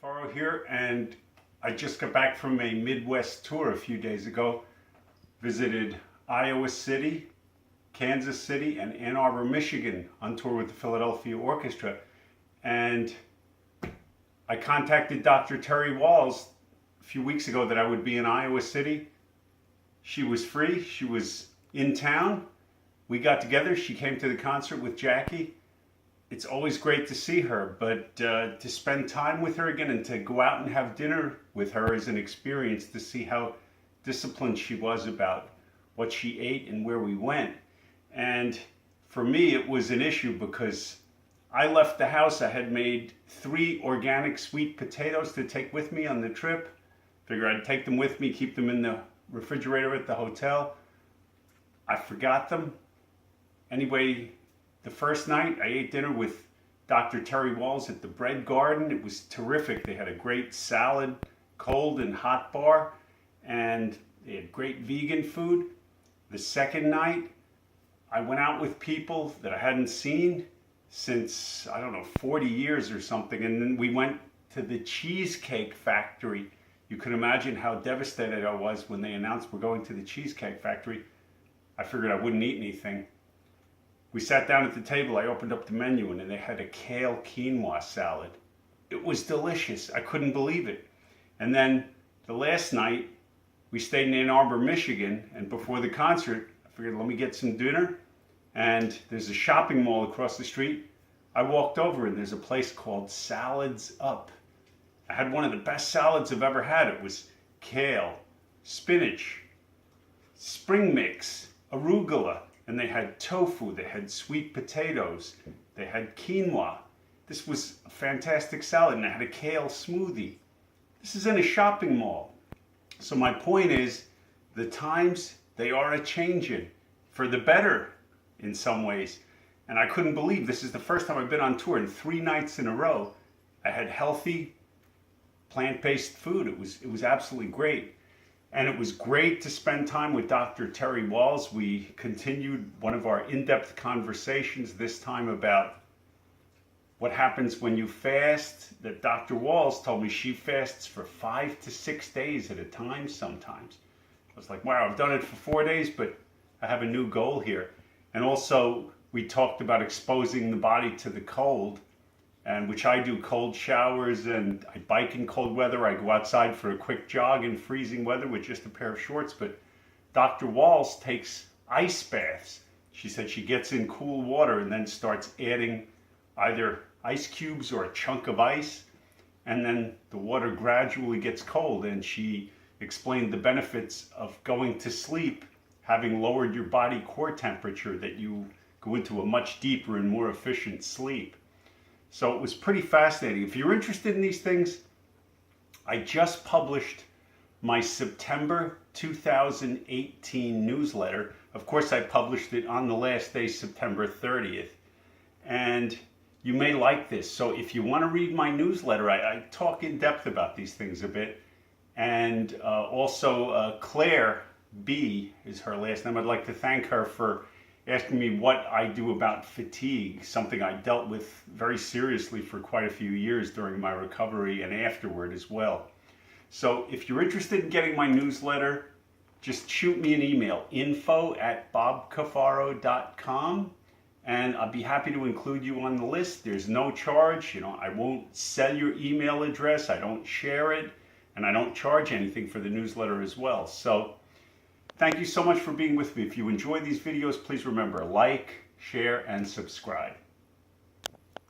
Cafaro here, and I just got back from a Midwest tour a few days ago. Visited Iowa City, Kansas City, and Ann Arbor, Michigan on tour with the Philadelphia Orchestra. And I contacted Dr. Terry Wahls a few weeks ago that I would be in Iowa City. She was free, she was in town. We got together, she came to the concert with Jackie. It's always great to see her, but to spend time with her again and to go out and have dinner with her is an experience to see how disciplined she was about what she ate and where we went. And for me, it was an issue because I left the house. I had made 3 organic sweet potatoes to take with me on the trip. Figure I'd take them with me, keep them in the refrigerator at the hotel. I forgot them. Anyway, the first night I ate dinner with Dr. Terry Wahls at the Bread Garden. It was terrific. They had a great salad, cold and hot bar, and they had great vegan food. The second night, I went out with people that I hadn't seen since, 40 years or something, and then we went to the Cheesecake Factory. You can imagine how devastated I was when they announced we're going to the Cheesecake Factory. I figured I wouldn't eat anything. We sat down at the table, I opened up the menu, and they had a kale quinoa salad. It was delicious. I couldn't believe it. And then the last night, we stayed in Ann Arbor, Michigan, and before the concert, I figured, let me get some dinner. And there's a shopping mall across the street. I walked over, and there's a place called Salads Up. I had one of the best salads I've ever had. It was kale, spinach, spring mix, arugula, and they had tofu, they had sweet potatoes, they had quinoa. This was a fantastic salad, and I had a kale smoothie. This is in a shopping mall. So my point is, the times, they are a-changin', for the better in some ways. And I couldn't believe this is the first time I've been on tour, and 3 nights in a row, I had healthy, plant-based food. It was absolutely great. And it was great to spend time with Dr. Terry Wahls. We continued one of our in-depth conversations, this time about what happens when you fast. That Dr. Wahls told me she fasts for 5 to 6 days at a time sometimes. I was like, wow, I've done it for 4 days, but I have a new goal here. And also, we talked about exposing the body to the cold, and which I do cold showers, and I bike in cold weather. I go outside for a quick jog in freezing weather with just a pair of shorts. But Dr. Wahls takes ice baths. She said she gets in cool water and then starts adding either ice cubes or a chunk of ice, and then the water gradually gets cold. And she explained the benefits of going to sleep, having lowered your body core temperature, that you go into a much deeper and more efficient sleep. So it was pretty fascinating. If you're interested in these things, I just published my September 2018 newsletter. Of course, I published it on the last day, September 30th. And you may like this. So if you want to read my newsletter, I talk in depth about these things a bit. And also Claire B is her last name. I'd like to thank her for asking me what I do about fatigue, something I dealt with very seriously for quite a few years during my recovery and afterward as well. So if you're interested in getting my newsletter, just shoot me an email, info@bobcafaro.com, and I'll be happy to include you on the list. There's no charge. I won't sell your email address, I don't share it, and I don't charge anything for the newsletter as well. So thank you so much for being with me. If you enjoy these videos, please remember, like, share, and subscribe.